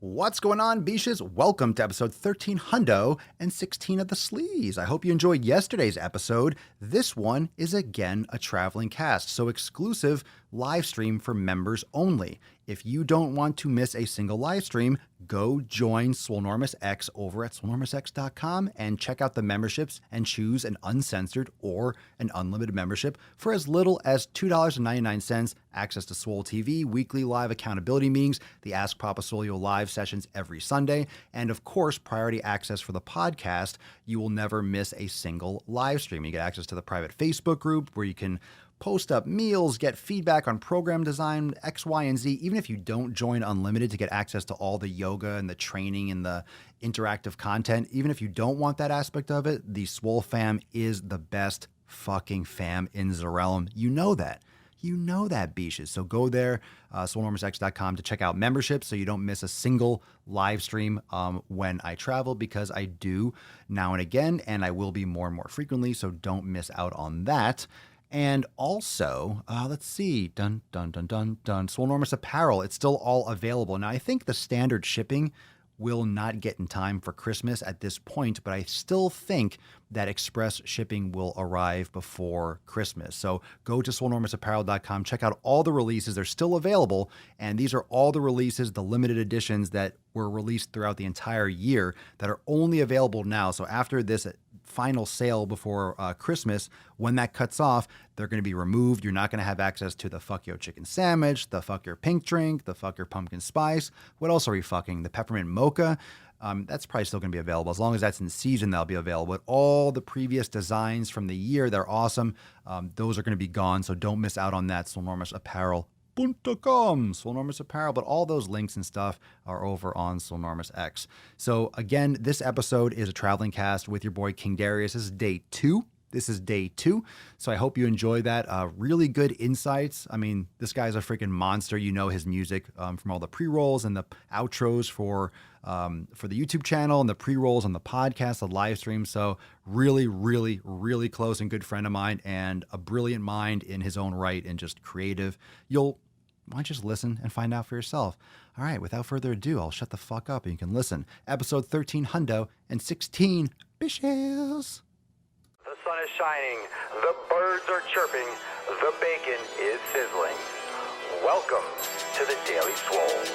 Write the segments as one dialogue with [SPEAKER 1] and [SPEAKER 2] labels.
[SPEAKER 1] What's going on, Beaches? Welcome to episode 13 hundo and 16 of the Sleaze. I hope you enjoyed yesterday's episode. This one is again a traveling cast, so exclusive live stream for members only. If you don't want to miss a single live stream, go join Swolenormous X over at swolenormousx.com and check out the memberships and choose an uncensored or an unlimited membership for as little as $2.99. Access to Swole TV, weekly live accountability meetings, the Ask Papa Swolio live sessions every Sunday, and of course, priority access for the podcast. You will never miss a single live stream. You get access to the private Facebook group where you can post up meals, get feedback on program design, X, Y, and Z, even if you don't join Unlimited to get access to all the yoga and the training and the interactive content. Even if you don't want that aspect of it, the Swole fam is the best fucking fam in the realm. You know that. You know that, Beaches. So go there, swolenormousx.com, to check out memberships so you don't miss a single live stream when I travel, because I do now and again, and I will be more and more frequently, so don't miss out on that. And also, let's see, Swolenormous apparel. It's still all available. Now, I think the standard shipping will not get in time for Christmas at this point, but I still think that express shipping will arrive before Christmas. So go to swolenormousapparel.com, check out all the releases. They're still available, and these are all the releases, the limited editions that were released throughout the entire year that are only available now. So after this final sale before Christmas, when that cuts off, they're going to be removed. You're not going to have access to the fuck your chicken sandwich, the fuck your pink drink, the fuck your pumpkin spice. What else are we fucking? The peppermint mocha. That's probably still going to be available. As long as that's in season, they'll be available. But all the previous designs from the year, they're awesome. Those are going to be gone, so don't miss out on that. Swolenormous Apparel. Swolenormous Apparel, but all those links and stuff are over on Swolenormous X. So again, this episode is a traveling cast with your boy King Darius. This is day two. So I hope you enjoy that. Really good insights. I mean, this guy's a freaking monster. You know his music from all the pre-rolls and the outros for the YouTube channel and the pre-rolls on the podcast, the live stream. So really, really, really close and good friend of mine, and a brilliant mind in his own right, and just creative. Why don't you just listen and find out for yourself? All right, without further ado, I'll shut the fuck up and you can listen. Episode 13 hundo and 16 Bitches.
[SPEAKER 2] The sun is shining, the birds are chirping, the bacon is sizzling. Welcome to the Daily Swole.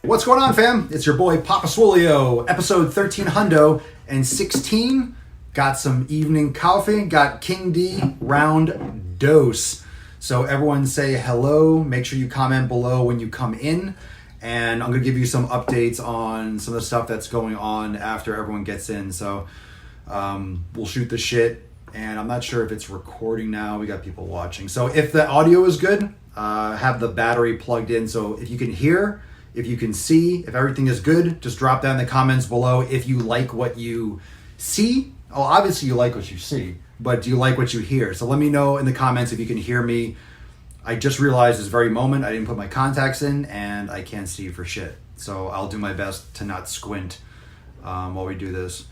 [SPEAKER 1] What's going on, fam? It's your boy Papa Swolio, episode 13 hundo and 16. Got some evening coffee, got King D round dose. So everyone say hello. Make sure you comment below when you come in. And I'm going to give you some updates on some of the stuff that's going on after everyone gets in. So we'll shoot the shit. And I'm not sure if it's recording now. We got people watching. So if the audio is good, have the battery plugged in. So if you can hear, if you can see, if everything is good, just drop down in the comments below if you like what you see. Oh, obviously you like what you see, but do you like what you hear? So let me know in the comments if you can hear me. I just realized this very moment I didn't put my contacts in and I can't see for shit. So I'll do my best to not squint while we do this.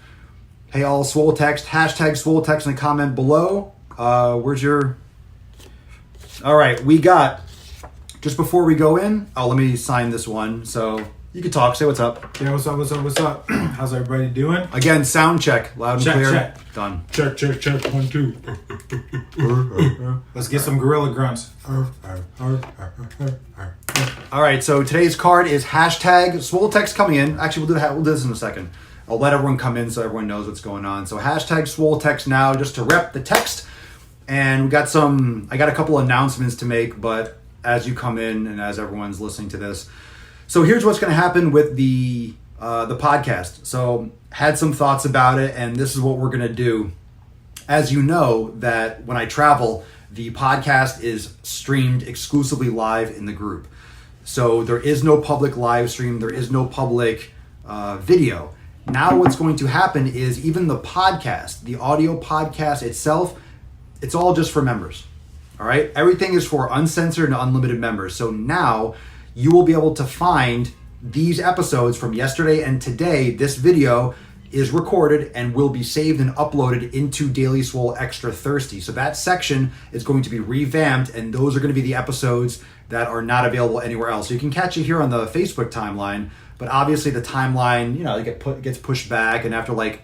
[SPEAKER 1] Hey, all Swole text, hashtag Swole text in the comment below. Where's your... All right, we got... Just before we go in, let me sign this one. So you can talk, say what's up.
[SPEAKER 3] Yeah, what's up? How's everybody doing?
[SPEAKER 1] Again, sound check, loud and clear.
[SPEAKER 3] Check.
[SPEAKER 1] Done.
[SPEAKER 3] Check, 1, 2. Let's get some gorilla grunts.
[SPEAKER 1] All right, so today's card is hashtag Swole text coming in. Actually, we'll do this in a second. I'll let everyone come in so everyone knows what's going on. So hashtag Swole text now, just to rep the text. And I got a couple announcements to make, but as you come in and as everyone's listening to this. So here's what's going to happen with the podcast. So had some thoughts about it, and this is what we're going to do. As you know, that when I travel, the podcast is streamed exclusively live in the group. So there is no public live stream. There is no public video. Now what's going to happen is even the podcast, the audio podcast itself, it's all just for members. All right, everything is for uncensored and unlimited members. So now you will be able to find these episodes from yesterday and today, this video is recorded and will be saved and uploaded into Daily Swole Extra Thirsty. So that section is going to be revamped, and those are going to be the episodes that are not available anywhere else. So you can catch it here on the Facebook timeline, but obviously the timeline, it gets pushed back, and after like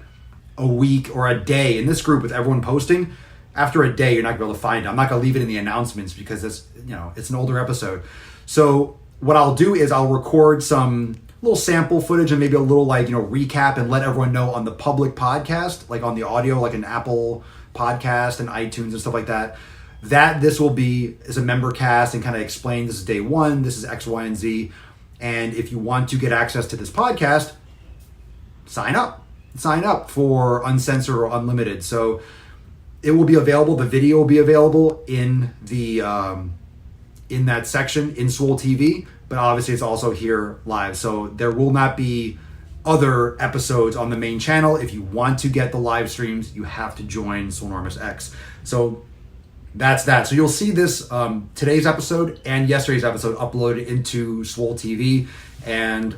[SPEAKER 1] a week or a day in this group with everyone posting, after a day you're not going to be able to find it. I'm not going to leave it in the announcements because it's an older episode. So what I'll do is I'll record some little sample footage and maybe a little recap and let everyone know on the public podcast, like on the audio, like an Apple podcast and iTunes and stuff like that, that this will be as a member cast and kind of explain this is day one, this is X, Y, and Z. And if you want to get access to this podcast, sign up for Uncensored or Unlimited. So it will be available. The video will be available in the in that section in Swole TV, but obviously it's also here live. So there will not be other episodes on the main channel. If you want to get the live streams, you have to join Swolenormous X. So that's that. So you'll see this today's episode and yesterday's episode uploaded into Swole TV, and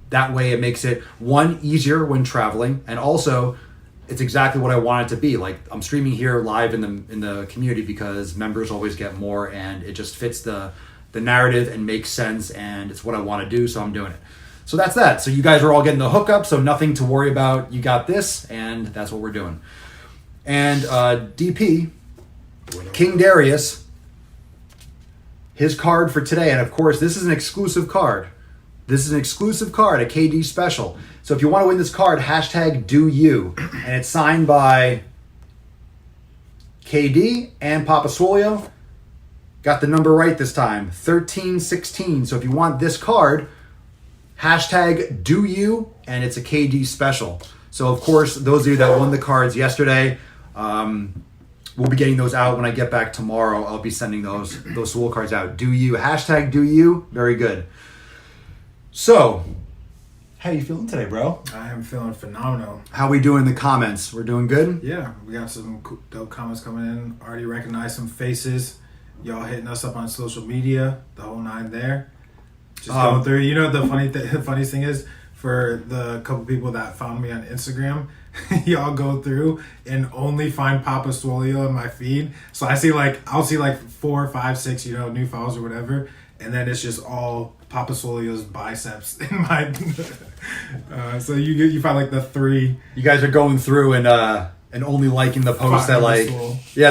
[SPEAKER 1] that way it makes it easier when traveling, and also it's exactly what I want it to be. Like, I'm streaming here live in the community because members always get more, and it just fits the narrative and makes sense, and it's what I want to do, so I'm doing it. So that's that. So you guys are all getting the hookup, so nothing to worry about. You got this, and that's what we're doing. And DP, King Darius, his card for today, and of course this is an exclusive card. This is an exclusive card, a KD special. So if you want to win this card, #DoYou. And it's signed by KD and Papa Swole. Got the number right this time, 1316. So if you want this card, #DoYou, and it's a KD special. So of course, those of you that won the cards yesterday, we'll be getting those out when I get back tomorrow. I'll be sending those Swole cards out. DoYou, #DoYou, very good. So, how you feeling today, bro?
[SPEAKER 3] I am feeling phenomenal.
[SPEAKER 1] How we doing in the comments? We're doing good?
[SPEAKER 3] Yeah, we got some dope comments coming in. Already recognize some faces. Y'all hitting us up on social media, the whole nine there. Just going through. You know, the funniest thing is, for the couple people that found me on Instagram, y'all go through and only find Papa Swole in my feed. So I'll see 4, 5, 6, new followers or whatever, and then it's just all Papa Swole's biceps in my. So you find like the 3.
[SPEAKER 1] You guys are going through and only liking the posts that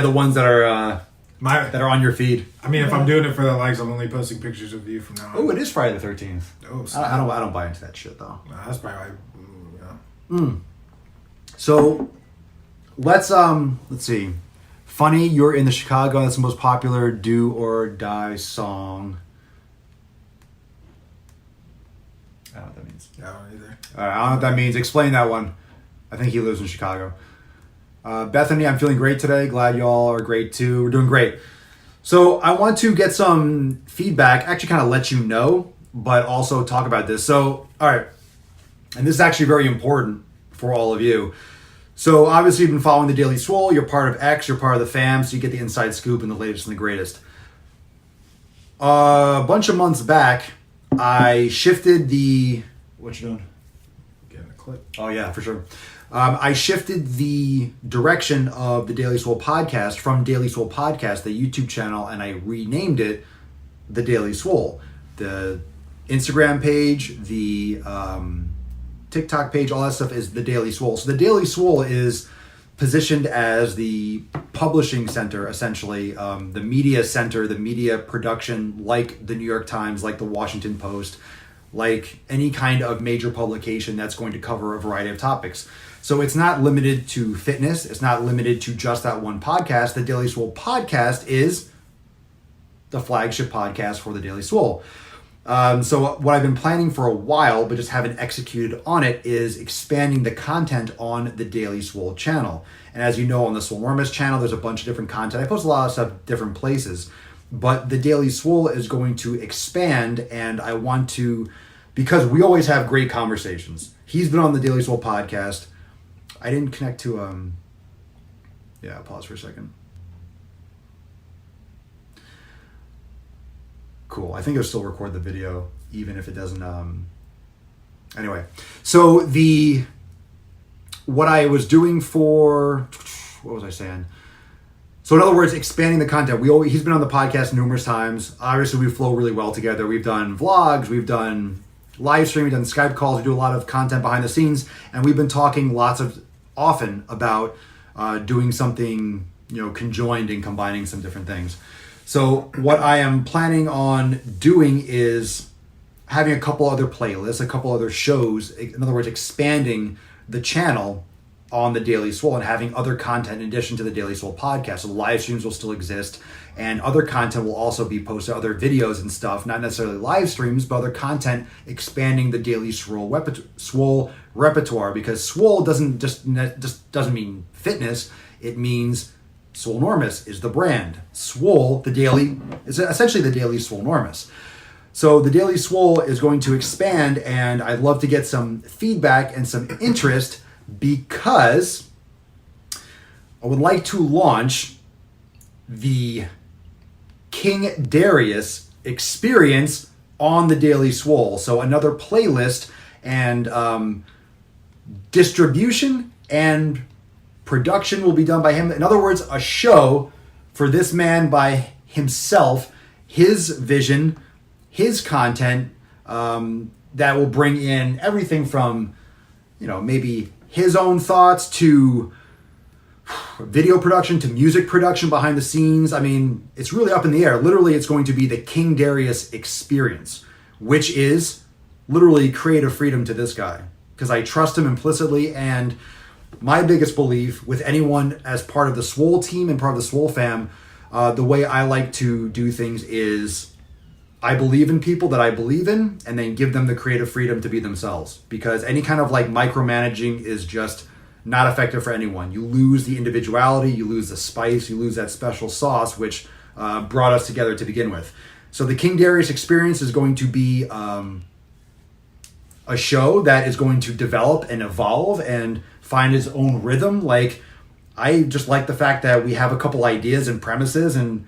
[SPEAKER 1] the ones that are that are on your feed.
[SPEAKER 3] I mean, if I'm doing it for the likes, I'm only posting pictures of you from now on.
[SPEAKER 1] Oh, it is Friday the 13th.
[SPEAKER 3] Oh,
[SPEAKER 1] I don't buy into that shit though.
[SPEAKER 3] Nah, that's probably
[SPEAKER 1] So let's see. Funny, you're in the Chicago. That's the most popular do or die song. I don't know what that means.
[SPEAKER 3] I don't either.
[SPEAKER 1] I don't know what that means. Explain that one. I think he lives in Chicago. Bethany, I'm feeling great today. Glad y'all are great too. We're doing great. So I want to get some feedback, actually kind of let you know, but also talk about this. So, all right. And this is actually very important for all of you. So obviously you've been following the Daily Swole. You're part of X. You're part of the fam. So you get the inside scoop and the latest and the greatest. A bunch of months back, I shifted the... What you doing?
[SPEAKER 3] Getting a clip.
[SPEAKER 1] Oh, yeah, for sure. I shifted the direction of the Daily Swole podcast from Daily Swole Podcast, the YouTube channel, and I renamed it The Daily Swole. The Instagram page, the TikTok page, all that stuff is The Daily Swole. So The Daily Swole is positioned as the publishing center, essentially, the media center, the media production, like the New York Times, like the Washington Post, like any kind of major publication that's going to cover a variety of topics. So it's not limited to fitness. It's not limited to just that one podcast. The Daily Swole podcast is the flagship podcast for the Daily Swole. So what I've been planning for a while, but just haven't executed on it, is expanding the content on the Daily Swole channel. And as you know, on the Swolenormous channel, there's a bunch of different content. I post a lot of stuff different places. But the Daily Swole is going to expand, and I want to, because we always have great conversations. He's been on the Daily Swole podcast. I didn't connect to, yeah, pause for a second. Cool. I think it'll still record the video even if it doesn't. Anyway, so what I was doing for, what was I saying? So in other words, expanding the content. He's been on the podcast numerous times. Obviously, we flow really well together. We've done vlogs, we've done live stream, we've done Skype calls, we do a lot of content behind the scenes, and we've been talking often about doing something, conjoined and combining some different things. So what I am planning on doing is having a couple other playlists, a couple other shows, in other words, expanding the channel on the Daily Swole and having other content in addition to the Daily Swole podcast. So the live streams will still exist, and other content will also be posted, other videos and stuff, not necessarily live streams, but other content expanding the Daily Swole repertoire, because Swole doesn't doesn't mean fitness, it means Swolenormous is the brand. Swole, is essentially the Daily Swolenormous. So the Daily Swole is going to expand, and I'd love to get some feedback and some interest, because I would like to launch the King Darius experience on the Daily Swole. So another playlist and distribution and production will be done by him. In other words, a show for this man by himself, his vision, his content, that will bring in everything from, maybe his own thoughts to video production to music production behind the scenes. I mean, it's really up in the air. Literally, it's going to be the King Darius experience, which is literally creative freedom to this guy, because I trust him implicitly. And my biggest belief with anyone as part of the Swole team and part of the Swole fam, the way I like to do things is I believe in people that I believe in, and then give them the creative freedom to be themselves, because any kind of micromanaging is just not effective for anyone. You lose the individuality, you lose the spice, you lose that special sauce, which brought us together to begin with. So the King Darius experience is going to be a show that is going to develop and evolve and find its own rhythm. I just like the fact that we have a couple ideas and premises, and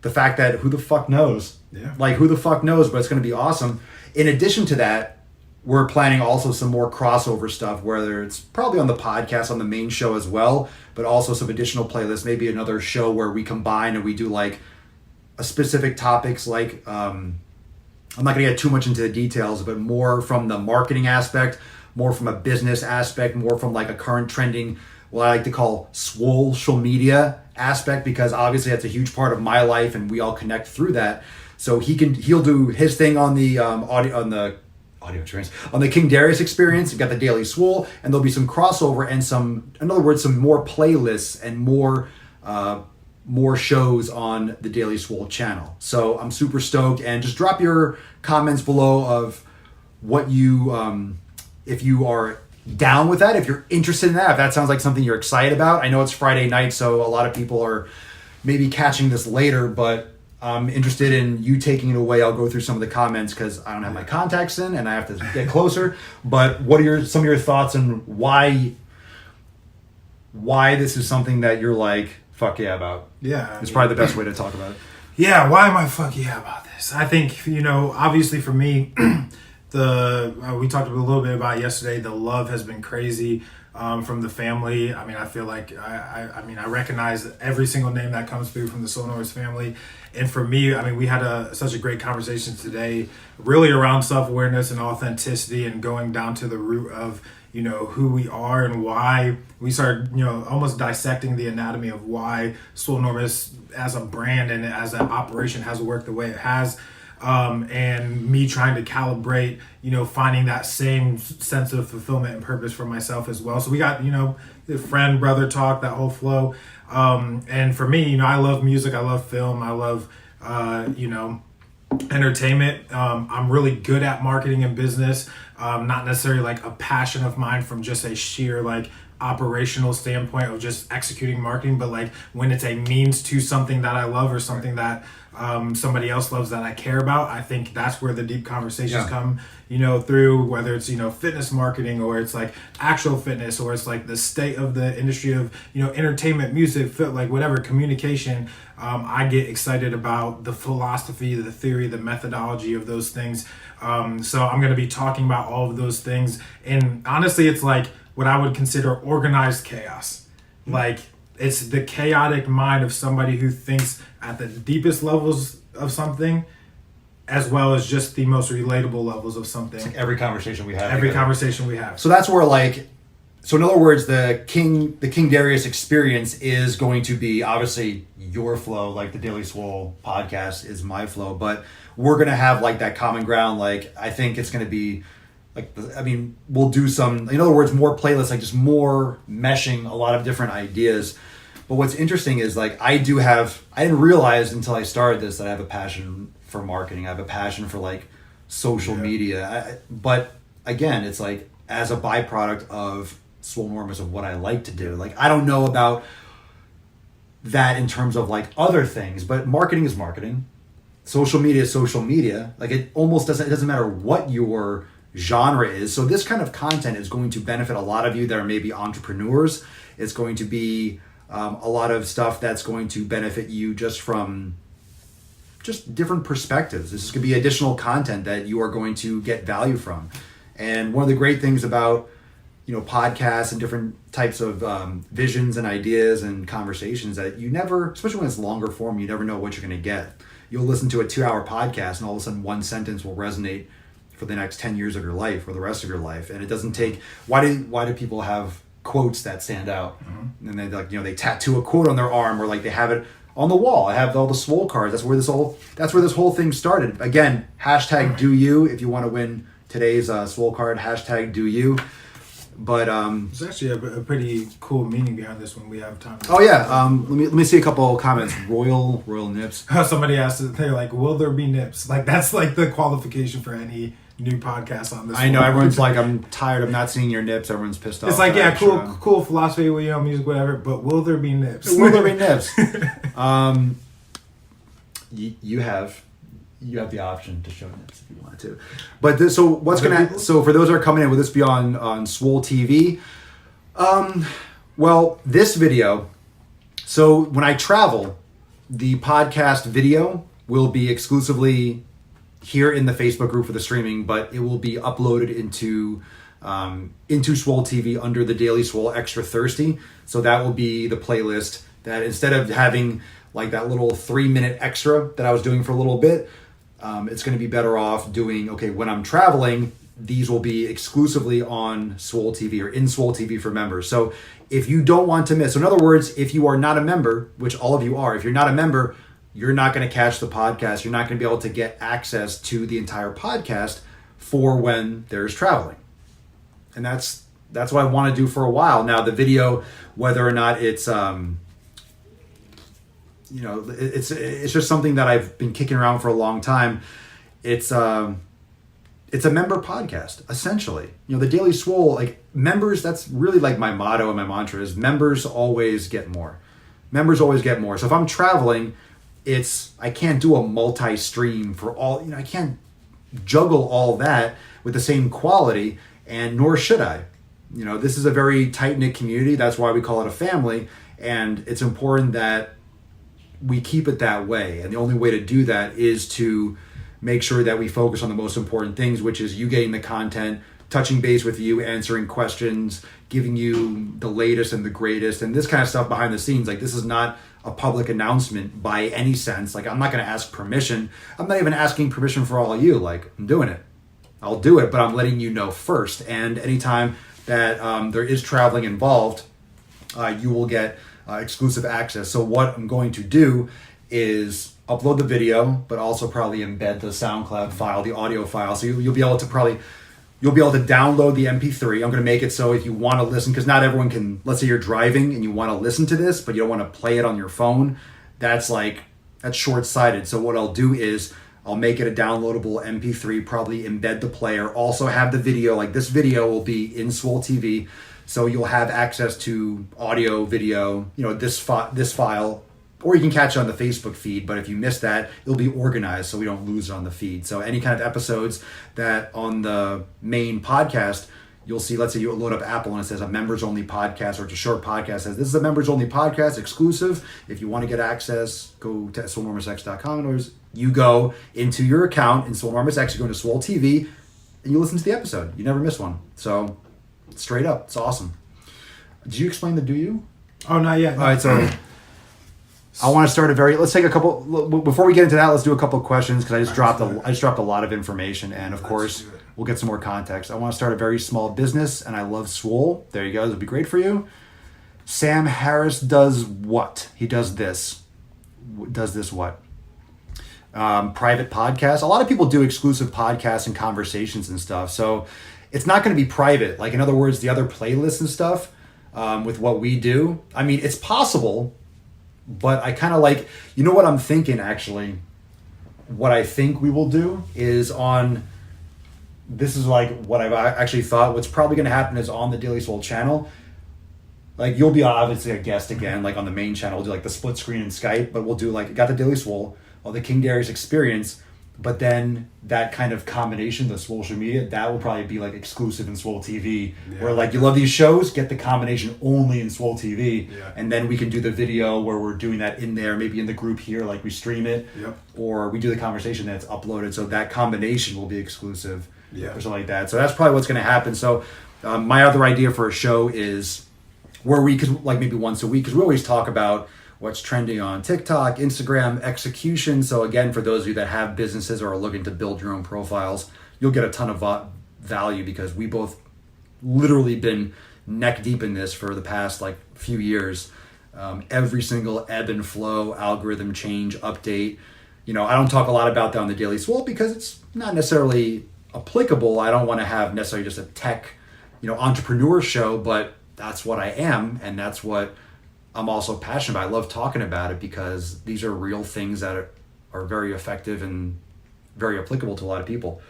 [SPEAKER 1] the fact that who the fuck knows? Yeah. Who the fuck knows, but it's going to be awesome. In addition to that, we're planning also some more crossover stuff, whether it's probably on the podcast, on the main show as well, but also some additional playlists, maybe another show where we combine and we do a specific topics, I'm not going to get too much into the details, but more from the marketing aspect, more from a business aspect, more from a current trending, what I like to call social media aspect, because obviously that's a huge part of my life and we all connect through that. So he'll do his thing on the audio experience, on the King Darius experience. You've got the Daily Swole, and there'll be some crossover and some more playlists and more shows on the Daily Swole channel. So I'm super stoked, and just drop your comments below of what you, if you are down with that, if you're interested in that, if that sounds like something you're excited about. I know it's Friday night, so a lot of people are maybe catching this later, but I'm interested in you taking it away. I'll go through some of the comments because I don't have my contacts in and I have to get closer. But what are some of your thoughts on why this is something that you're fuck yeah about? Yeah. It's probably the best way to talk about it.
[SPEAKER 3] Yeah, why am I fuck yeah about this? I think, obviously for me, we talked a little bit about it yesterday. The love has been crazy from the family. I mean, I feel like I recognize every single name that comes through from the Swolenormous family. And for me, we had such a great conversation today, really around self-awareness and authenticity, and going down to the root of who we are and why we started almost dissecting the anatomy of why Swolenormous as a brand and as an operation has worked the way it has. And me trying to calibrate, finding that same sense of fulfillment and purpose for myself as well. So we got, the friend, brother talk, that whole flow. And for me, I love music. I love film. I love, entertainment. I'm really good at marketing and business. Not necessarily a passion of mine from just a sheer operational standpoint of just executing marketing, but when it's a means to something that I love or something that somebody else loves that I care about, I think that's where the deep conversations come, through, whether it's, fitness marketing, or it's actual fitness, or it's the state of the industry of, entertainment, music, whatever, communication. I get excited about the philosophy, the theory, the methodology of those things. So I'm going to be talking about all of those things. And honestly, it's like what I would consider organized chaos. Like, it's the chaotic mind of somebody who thinks at the deepest levels of something, as well as just the most relatable levels of something.
[SPEAKER 1] It's like every conversation we have.
[SPEAKER 3] Conversation we have.
[SPEAKER 1] So that's where, like, so in other words, the King Darius experience is going to be obviously your flow, like the Daily Swole podcast is my flow, but we're going to have like that common ground. Like, I think it's going to be like, I mean, we'll do some, in other words, more playlists, like just more meshing a lot of different ideas. But what's interesting is like, I didn't realize until I started this that I have a passion for marketing. I have a passion for like social media. But again, it's like as a byproduct of Swolenormous, of what I like to do. Like, I don't know about that in terms of like other things, but marketing is marketing. Social media is social media. Like, it doesn't matter what your genre is. So this kind of content is going to benefit a lot of you that are maybe entrepreneurs. It's going to be a lot of stuff that's going to benefit you just from just different perspectives. This is going to be additional content that you are going to get value from. And one of the great things about, you know, podcasts and different types of visions and ideas and conversations that you never, especially when it's longer form, you never know what you're going to get. You'll listen to a 2-hour podcast and all of a sudden one sentence will resonate for the next 10 years of your life or the rest of your life. And it doesn't take, why do people have quotes that stand out? Mm-hmm. And they, like, you know, they tattoo a quote on their arm, or like they have it on the wall. I have all the Swole cards. That's where this whole thing started. Again, hashtag do you if you want to win today's Swole card, hashtag do you. But
[SPEAKER 3] there's actually a pretty cool meaning behind this when we have time.
[SPEAKER 1] Oh yeah, let me see a couple of comments. Royal Nips.
[SPEAKER 3] Somebody asked, they're like, "Will there be nips?" Like, that's like the qualification for any new podcast on this.
[SPEAKER 1] I know everyone's like, "I'm tired of not seeing your nips." Everyone's pissed off.
[SPEAKER 3] It's like, yeah, cool philosophy, you know, music, whatever. But will there be nips?
[SPEAKER 1] Will there be nips? You have the option to show nips if you want to. But this, so for those that are coming in, will this be on Swole TV? Well, this video, so when I travel, the podcast video will be exclusively here in the Facebook group for the streaming, but it will be uploaded into Swole TV under the Daily Swole Extra Thirsty. So that will be the playlist that, instead of having like that little 3-minute extra that I was doing for a little bit, it's going to be better off doing, okay, when I'm traveling, these will be exclusively on Swole TV or in Swole TV for members. So if you don't want to miss, so in other words, if you are not a member, which all of you are, if you're not a member, you're not going to catch the podcast. You're not going to be able to get access to the entire podcast for when there's traveling. And that's what I want to do for a while. Now, the video, whether or not it's, you know, it's just something that I've been kicking around for a long time. It's a member podcast, essentially. You know, the Daily Swole, like, members, that's really like my motto and my mantra is members always get more. Members always get more. So if I'm traveling, I can't do a multi-stream for all, you know, I can't juggle all that with the same quality, and nor should I. You know, this is a very tight-knit community. That's why we call it a family. And it's important that we keep it that way. And the only way to do that is to make sure that we focus on the most important things, which is you getting the content, touching base with you, answering questions, giving you the latest and the greatest, and this kind of stuff behind the scenes. Like, this is not a public announcement by any sense. Like, I'm not going to ask permission. I'm not even asking permission for all of you. Like, I'm doing it. I'll do it, but I'm letting you know first. And anytime that there is traveling involved, you will get exclusive access. So what I'm going to do is upload the video, but also probably embed the SoundCloud file, the audio file. So you'll be able to download the MP3. I'm going to make it so if you want to listen, because not everyone can, let's say you're driving and you want to listen to this, but you don't want to play it on your phone. That's short-sighted. So what I'll do is I'll make it a downloadable MP3, probably embed the player, also have the video. Like, this video will be in Swole TV. So you'll have access to audio, video, you know, this file, or you can catch it on the Facebook feed. But if you miss that, it'll be organized so we don't lose it on the feed. So any kind of episodes that on the main podcast, you'll see, let's say you load up Apple and it says a members only podcast, or it's a short podcast, it says this is a members only podcast exclusive. If you want to get access, go to Swolenormousx.com, or you go into your account in Swolenormous X, you go into Swole TV, and you listen to the episode. You never miss one. So straight up, it's awesome. Did you explain the do you?
[SPEAKER 3] Oh, not yet.
[SPEAKER 1] All right, so I want to start let's take a couple, before we get into that, let's do a couple of questions, because I just dropped a lot of information, and of course, we'll get some more context. I want to start a very small business, and I love Swole. There you go. This will be great for you. Sam Harris does what? He does this. Does this what? Private podcasts. A lot of people do exclusive podcasts and conversations and stuff, so it's not going to be private. Like, in other words, the other playlists and stuff with what we do. I mean, it's possible, but I kind of like, you know what I'm thinking, actually? What I think we will do is this is like what I've actually thought. What's probably going to happen is on the Daily Swole channel, like, you'll be obviously a guest again, like on the main channel. We'll do like the split screen and Skype, but we'll do like, got the Daily Swole, or the King Darius experience, but then that kind of combination, the social media, that will probably be like exclusive in Swole TV, where like, you love these shows, get the combination only in Swole TV, and then we can do the video where we're doing that in there, maybe in the group here, like we stream it, or we do the conversation that's uploaded, so that combination will be exclusive, or something like that. So that's probably what's going to happen. So my other idea for a show is where we could, like, maybe once a week, because we always talk about what's trending on TikTok, Instagram, execution. So again, for those of you that have businesses or are looking to build your own profiles, you'll get a ton of value, because we both literally been neck deep in this for the past like few years. Every single ebb and flow, algorithm change, update. You know, I don't talk a lot about that on the Daily Swole because it's not necessarily applicable. I don't want to have necessarily just a tech, entrepreneur show, but that's what I am, and that's what I'm also passionate about. I love talking about it because these are real things that are very effective and very applicable to a lot of people.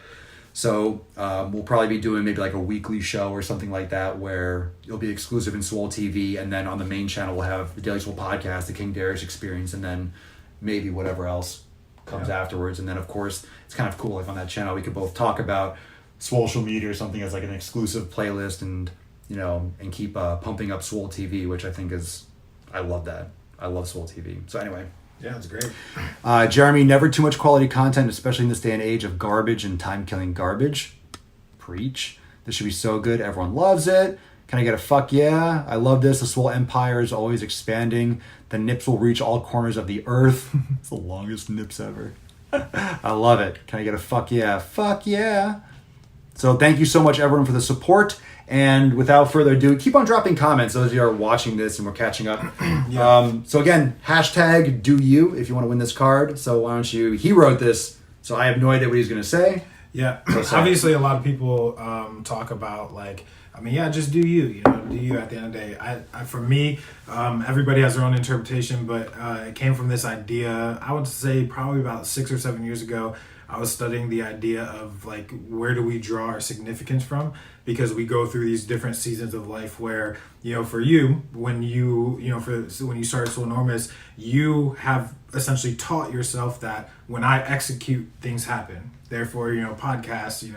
[SPEAKER 1] So we'll probably be doing maybe like a weekly show or something like that, where it'll be exclusive in Swole TV, and then on the main channel we'll have the Daily Swole podcast, the King Darius experience, and then maybe whatever else comes afterwards. And then of course it's kind of cool, like on that channel we could both talk about social media or something as like an exclusive playlist, and and keep pumping up Swole TV, which I think is, I love that. I love Swole TV. So anyway.
[SPEAKER 3] Yeah, it's great.
[SPEAKER 1] Jeremy, never too much quality content, especially in this day and age of garbage and time-killing garbage. Preach. This should be so good. Everyone loves it. Can I get a fuck yeah? I love this. The Swole empire is always expanding. The nips will reach all corners of the earth. It's the longest nips ever. I love it. Can I get a fuck yeah? Fuck yeah. So thank you so much, everyone, for the support. And without further ado, keep on dropping comments, those of you who are watching this and we're catching up. So again, hashtag do you if you want to win this card. So why don't you, he wrote this, so I have no idea what he's going to say.
[SPEAKER 3] Yeah, obviously a lot of people talk about just do you, do you at the end of the day. I for me, everybody has their own interpretation, but it came from this idea, I would say probably about 6 or 7 years ago. I was studying the idea of like, where do we draw our significance from? Because we go through these different seasons of life where, for you, when you started Swolenormous, you have essentially taught yourself that when I execute, things happen. Therefore, podcasts,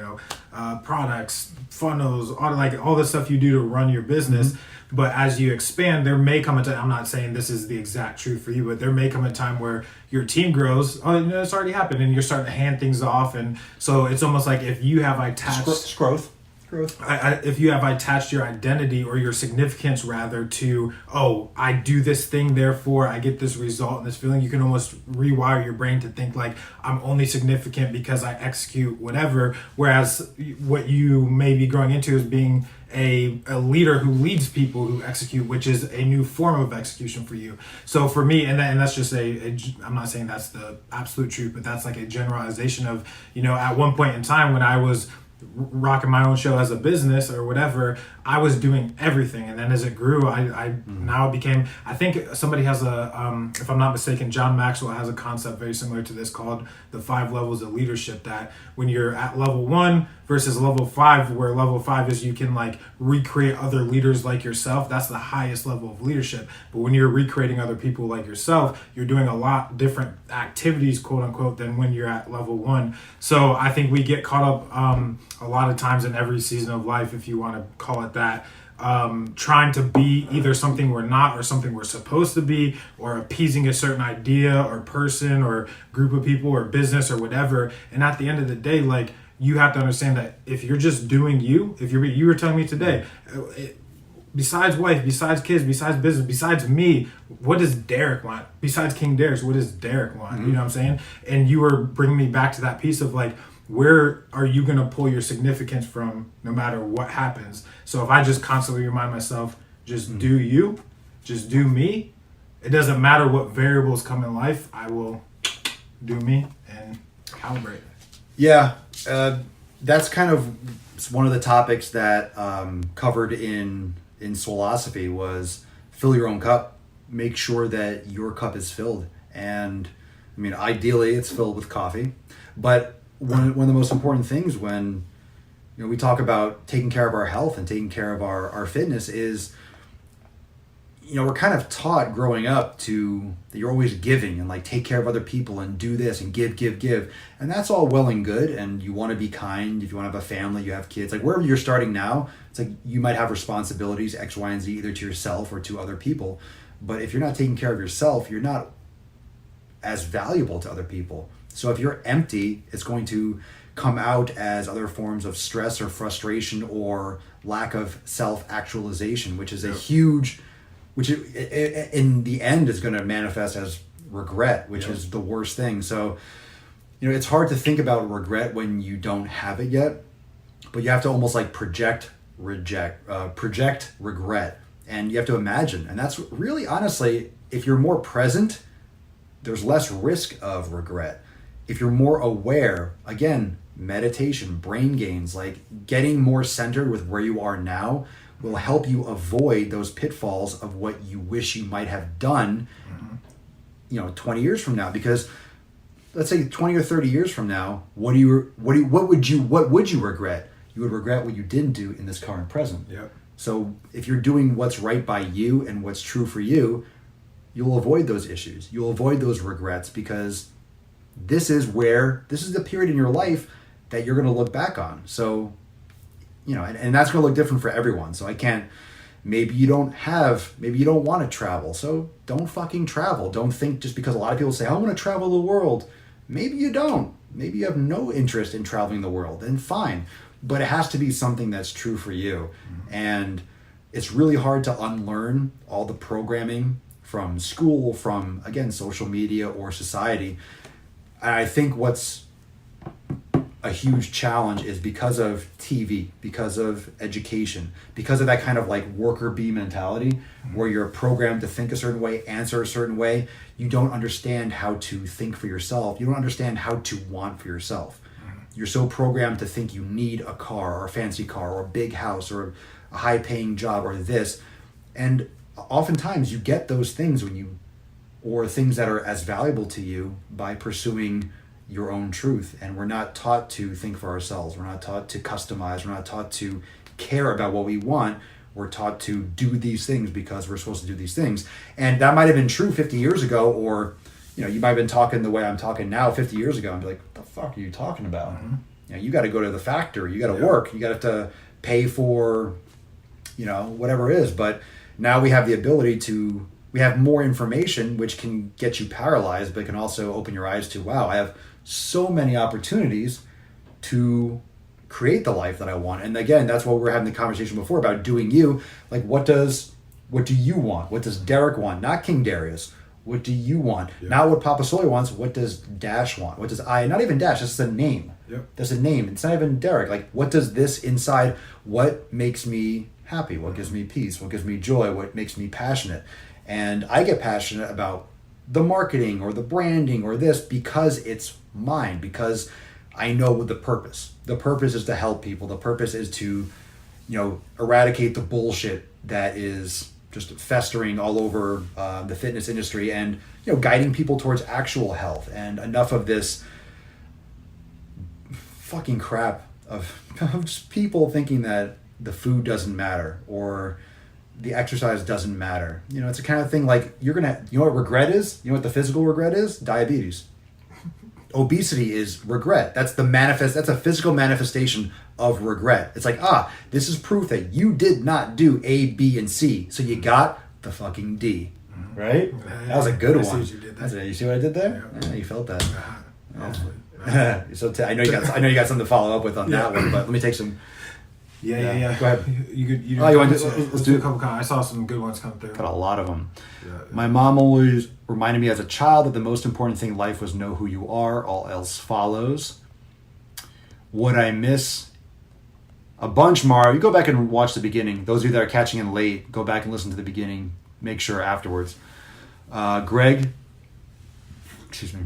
[SPEAKER 3] products, funnels, all the stuff you do to run your business. Mm-hmm. But as you expand, there may come a time, I'm not saying this is the exact truth for you, but there may come a time where your team grows. Oh, it's already happened, and you're starting to hand things off. And so it's almost like if you have attached
[SPEAKER 1] growth.
[SPEAKER 3] If you have attached your identity or your significance rather to, I do this thing, therefore I get this result and this feeling, you can almost rewire your brain to think like, I'm only significant because I execute whatever. Whereas what you may be growing into is being a leader who leads people who execute, which is a new form of execution for you. So for me, and that's just I'm not saying that's the absolute truth, but that's like a generalization of, at one point in time when I was rocking my own show as a business or whatever, I was doing everything. And then as it grew, I now became, I think somebody has if I'm not mistaken, John Maxwell has a concept very similar to this called the 5 levels of leadership, that when you're at level 1, versus level 5, where level 5 is you can like recreate other leaders like yourself. That's the highest level of leadership. But when you're recreating other people like yourself, you're doing a lot different activities, quote unquote, than when you're at level 1. So I think we get caught up a lot of times in every season of life, if you want to call it that, trying to be either something we're not or something we're supposed to be, or appeasing a certain idea or person or group of people or business or whatever. And at the end of the day, like, you have to understand that if you're just doing you, if you were telling me today, besides wife, besides kids, besides business, besides me, what does Derek want? Besides King Darius, what does Derek want? You know what I'm saying? And you were bringing me back to that piece of like, where are you going to pull your significance from no matter what happens? So if I just constantly remind myself, just do you, just do me, it doesn't matter what variables come in life, I will do me and calibrate.
[SPEAKER 1] Yeah, that's kind of one of the topics that covered in Swolosophy was fill your own cup. Make sure that your cup is filled. And I mean, ideally it's filled with coffee, but one of the most important things when we talk about taking care of our health and taking care of our fitness is, we're kind of taught growing up that you're always giving and like take care of other people and do this and give. And that's all well and good. And you want to be kind. If you want to have a family, you have kids, like wherever you're starting now, it's like you might have responsibilities, X, Y, and Z, either to yourself or to other people. But if you're not taking care of yourself, you're not as valuable to other people. So if you're empty, it's going to come out as other forms of stress or frustration or lack of self-actualization, which is a huge, which in the end is going to manifest as regret, which is the worst thing. So, it's hard to think about regret when you don't have it yet, but you have to almost like project regret. And you have to imagine. And that's really, honestly, if you're more present, there's less risk of regret. If you're more aware, again, meditation, brain gains, like getting more centered with where you are now will help you avoid those pitfalls of what you wish you might have done, 20 years from now. Because let's say 20 or 30 years from now, what would you regret? You would regret what you didn't do in this current present.
[SPEAKER 3] Yep. So
[SPEAKER 1] if you're doing what's right by you and what's true for you, you'll avoid those issues. You'll avoid those regrets, because this is the period in your life that you're going to look back on. So, and that's going to look different for everyone. So maybe you don't want to travel. So don't fucking travel. Don't think just because a lot of people say, I want to travel the world. Maybe you don't. Maybe you have no interest in traveling the world, then fine. But it has to be something that's true for you. And it's really hard to unlearn all the programming from school, from, again, social media or society. And I think what's a huge challenge is because of TV, because of education, because of that kind of like worker bee mentality where you're programmed to think a certain way, answer a certain way. You don't understand how to think for yourself. You don't understand how to want for yourself. You're so programmed to think you need a car or a fancy car or a big house or a high paying job or this. And oftentimes you get those things or things that are as valuable to you by pursuing your own truth. And we're not taught to think for ourselves. We're not taught to customize. We're not taught to care about what we want. We're taught to do these things because we're supposed to do these things. And that might have been true 50 years ago, or you might have been talking the way I'm talking now 50 years ago and be like, what the fuck are you talking about? You got to go to the factory. You got to work. You got to pay for, whatever it is. But now we have the ability we have more information, which can get you paralyzed, but can also open your eyes to, wow, I have so many opportunities to create the life that I want. And again, that's what we were having the conversation before about doing you. Like, what do you want? What does Derek want? Not King Darius. What do you want? Yeah. Not what Papa Sawyer wants. What does Dash want? What does not even Dash, that's a name.
[SPEAKER 3] Yep.
[SPEAKER 1] That's a name. It's not even Derek. Like, what does this inside, what makes me happy? What gives me peace? What gives me joy? What makes me passionate? And I get passionate about the marketing or the branding or this because it's mine, because I know the purpose. The purpose is to help people. The purpose is to, eradicate the bullshit that is just festering all over the fitness industry, and guiding people towards actual health, and enough of this fucking crap of just people thinking that the food doesn't matter or the exercise doesn't matter. You know, it's a kind of thing like you know what regret is? You know what the physical regret is? Diabetes. Obesity is regret. That's a physical manifestation of regret. It's like, this is proof that you did not do A, B, and C. So you got the fucking D. Right? That was a good one. You see what I did there? Yeah, you felt that. So I know you got something to follow up with on that one, but let me take some.
[SPEAKER 3] Yeah.
[SPEAKER 1] Go ahead.
[SPEAKER 3] You
[SPEAKER 1] let's do
[SPEAKER 3] a couple. I saw some good ones come through.
[SPEAKER 1] Got a lot of them.
[SPEAKER 3] Yeah.
[SPEAKER 1] My mom always reminded me as a child that the most important thing in life was know who you are. All else follows. Would I miss a bunch, Mara? You go back and watch the beginning. Those of you that are catching in late, go back and listen to the beginning. Make sure afterwards. Greg, excuse me.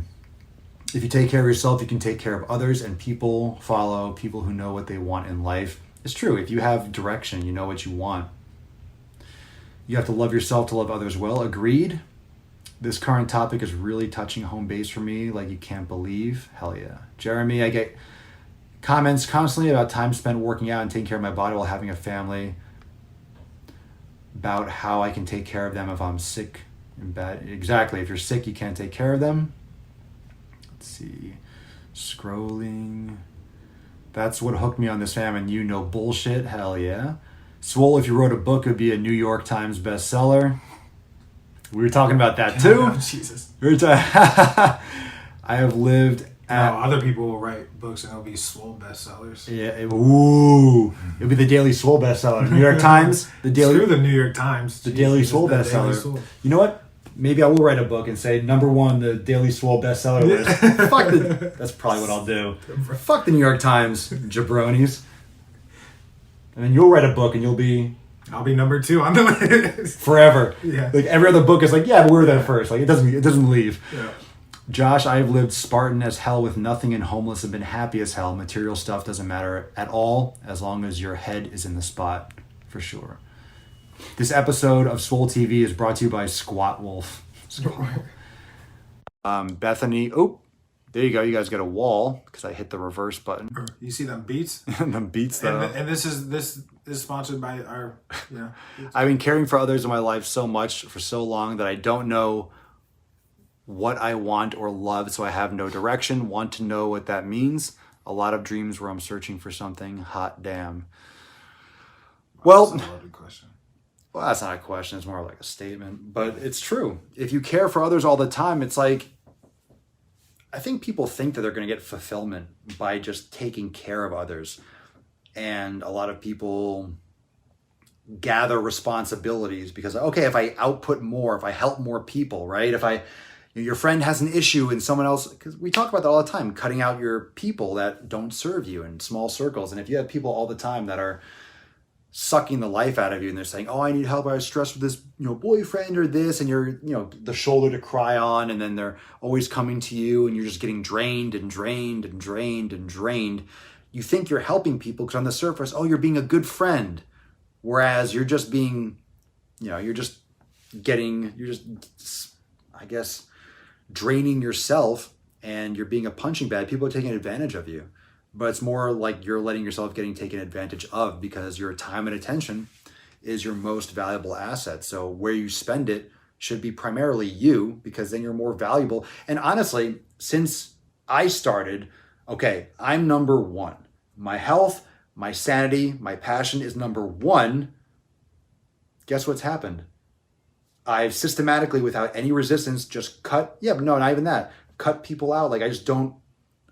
[SPEAKER 1] If you take care of yourself, you can take care of others, and people follow people who know what they want in life. It's true. If you have direction, you know what you want. You have to love yourself to love others well. Agreed. This current topic is really touching home base for me like you can't believe. Hell yeah. Jeremy, I get comments constantly about time spent working out and taking care of my body while having a family, about how I can take care of them if I'm sick and bad. Exactly. If you're sick, you can't take care of them. Let's see. Scrolling. That's what hooked me on this famine. You know bullshit. Hell yeah. Swole, if you wrote a book, it would be a New York Times bestseller. We were talking about that too.
[SPEAKER 3] Oh, Jesus.
[SPEAKER 1] I have lived at...
[SPEAKER 3] No, other people will write books and it'll be Swole bestsellers.
[SPEAKER 1] Yeah. It'll be the Daily Swole bestseller. New York Times.
[SPEAKER 3] Screw the New York Times.
[SPEAKER 1] The Daily Swole bestseller. You know what? Maybe I will write a book and say #1 the Daily Swole bestseller list. That's probably what I'll do. Fuck the New York Times, jabronis. And then you'll write a book and you'll be...
[SPEAKER 3] I'll be #2 on the list.
[SPEAKER 1] Forever.
[SPEAKER 3] Yeah.
[SPEAKER 1] Like every other book is like, yeah, but we were there first. Like it doesn't leave.
[SPEAKER 3] Yeah.
[SPEAKER 1] Josh, I've lived Spartan as hell with nothing and homeless and been happy as hell. Material stuff doesn't matter at all as long as your head is in the spot. For sure. This episode of Swole TV is brought to you by Squat Wolf. Bethany. Oh, there you go. You guys got a wall because I hit the reverse button.
[SPEAKER 3] You see them beats?
[SPEAKER 1] Them beats though.
[SPEAKER 3] And this is sponsored by our. Yeah.
[SPEAKER 1] I've been caring for others in my life so much for so long that I don't know what I want or love, so I have no direction. Want to know what that means? A lot of dreams where I'm searching for something. Hot damn. Well,
[SPEAKER 3] that's a loaded question.
[SPEAKER 1] Well, that's not a question. It's more like a statement. But it's true. If you care for others all the time, it's like... I think people think that they're going to get fulfillment by just taking care of others. And a lot of people gather responsibilities because, okay, if I output more, if I help more people, right? If your friend has an issue and someone else... Because we talk about that all the time, cutting out your people that don't serve you in small circles. And if you have people all the time that are... sucking the life out of you and they're saying, I need help, I was stressed with this boyfriend or this, and you're the shoulder to cry on, and then they're always coming to you and you're just getting drained and drained and drained and drained. You think you're helping people because on the surface, you're being a good friend, whereas you're just being I guess draining yourself, and you're being a punching bag. People are taking advantage of you. But it's more like you're letting yourself getting taken advantage of because your time and attention is your most valuable asset. So where you spend it should be primarily you, because then you're more valuable. And honestly, since I started, I'm #1. My health, my sanity, my passion is #1. Guess what's happened? I've systematically, without any resistance, just cut people out. Like